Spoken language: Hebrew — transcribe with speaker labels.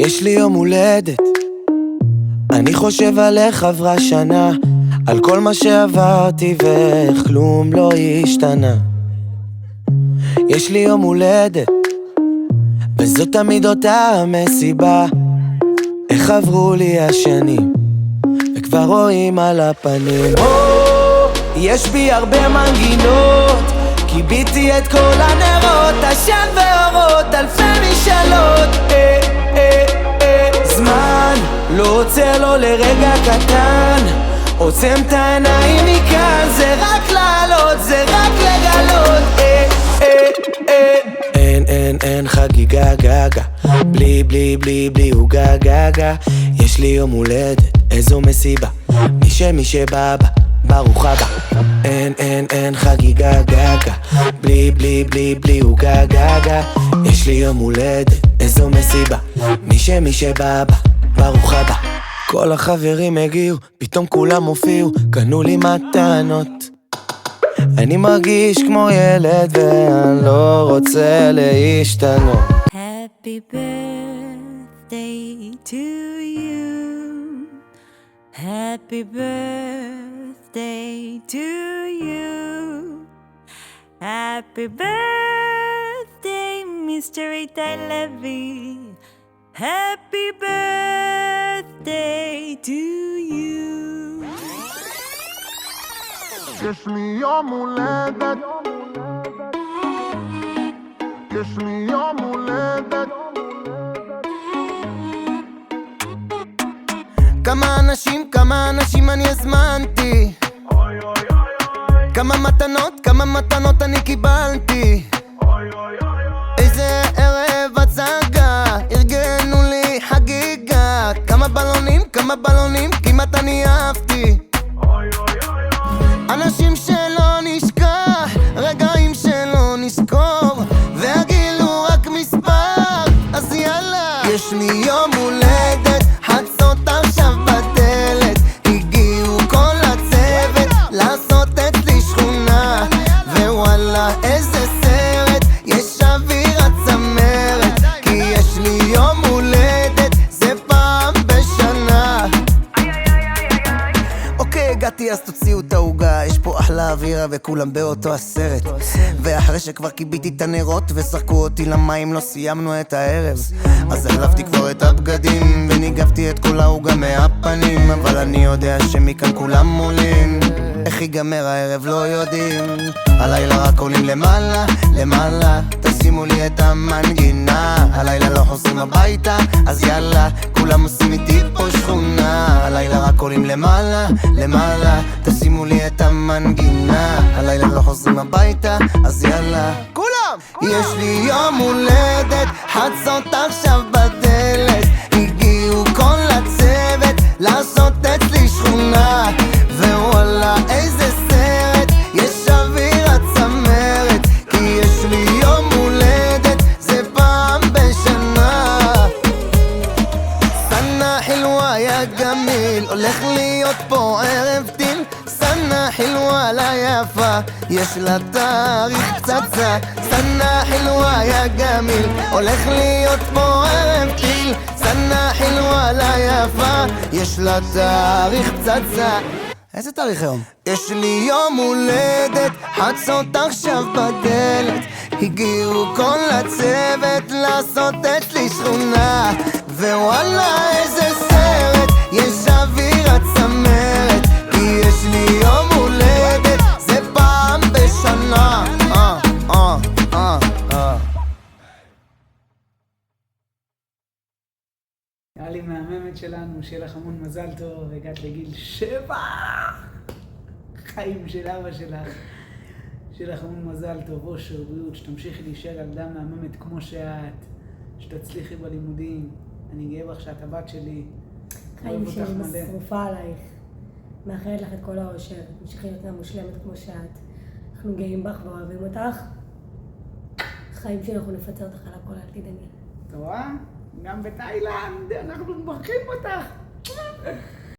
Speaker 1: יש לי יום הולדת, אני חושב על איך עברה שנה, על כל מה שעברתי ואיך כלום לא השתנה. יש לי יום הולדת, וזו תמיד אותה המסיבה, איך עברו לי השנים, וכבר רואים על הפנים. יש בי הרבה מנגינות, קיביתי את כל הנרות, עשן ואורות, אלפי משאלות. זמן לא עוצר לו לרגע קטן, עוצם את העיניים מכאן, זה רק לעלות, זה רק לגלות. אין חגיגה גגה, בלי הוא גגה. יש לי יום הולדת, איזו מסיבה, מי שבא ברוך הבא. אין חגיגה גגה, בלי הוא גגה. יש לי יום הולדת, איזו מסיבה, מי שבא ברוך הבא. כל החברים הגיעו, פתאום כולם הופיעו, קנו לי מתנות. אני מרגיש כמו ילד ואני לא רוצה להשתנות.
Speaker 2: Happy birthday to you. Happy birthday to you. Happy birthday, Mr. Itai Levy. Happy birthday to you.
Speaker 3: יש לי יום הולדת, יש לי יום הולדת.
Speaker 1: כמה אנשים אני הזמנתי, כמה מתנות אני קיבלתי. איזה ערב הצגה, ארגנו לי חגיגה. כמה בלונים, כמעט אני אהבתי. אנשים שלא נשכח, רגעים שלא נזכור, והגיל הוא רק מספר, אז יאללה. יש לי יום הולדת, חצות עכשיו בדלת, הגיעו כל הצוות לעשות אצלי שכונה, ווואלה איזה סרט, יש אווירת צמרת, כי יש לי יום הולדת, זה פעם בשנה. אוקיי, הגעתי אז תוציאו את העוגה, יש פה אחלה אווירה וכולם באותו הסרט. ואחרי שכבר קיביתי את הנרות ושחקו אותי למים, לא סיימנו את הערב, אז החלפתי כבר את הבגדים וניגבתי את כל העוגה מהפנים. אבל אני יודע שמכאן כולם עולים, איך ייגמר הערב לא יודעים. הלילה רק עולים למעלה, תשימו לי את המנגינה. הלילה לא חוזרים הביתה, אז יאללה, כולם עושים איתי פה שכונה. הלילה רק עולים למעלה, תשימו לי את המנגינה. הלילה לא חוזרים הביתה, אז יאללה, כולם! יש לי יום הולדת, חצות עכשיו בדלת, הגיעו כל הצוות לעשות אצלי שכונה, ווואלה איזה סרט, יש אווירת צמרת, כי יש לי יום הולדת, זה פעם בשנה. סנה חילווה יא גמיל, הולך להיות פה ערב טיל. סנה חילווה לה יפה, יש לה תאריך פצצה. סנה חילווה יא גמיל, הולך להיות פה ערב טיל. סנה חילווה לה יפה, יש לה תאריך פצצה. איזה תאריך היום? יש לי יום הולדת, חצות עכשיו בדלת, הגיעו כל הצוות לעשות אצלי שכונה, ווואלה איזה סרט, יש אווירת צמרת, כי יש לי יום הולדת, זה פעם בשנה.
Speaker 4: נראה לי מהממת שלנו, שיהיה לך המון מזל טוב, הגעת לגיל 7, חיים של אבא שלך, שיהיה לך המון מזל טוב, אושר, בריאות, שתמשיכי להישאר ילדה מהממת כמו שאת, שתצליחי בלימודים. אני גאה בך שאת הבת שלי,
Speaker 5: חיים שלי משרופה עלייך, מאחלת לך את כל האושר, תמשיכי להיות מושלמת כמו שאת, אנחנו גאים בך ואוהבים אותך. חיים שלי, אנחנו נפצה אותך על הכל, אל תדאגי.
Speaker 4: אתה רואה? גם בתאילנד אנחנו מברכים אותך.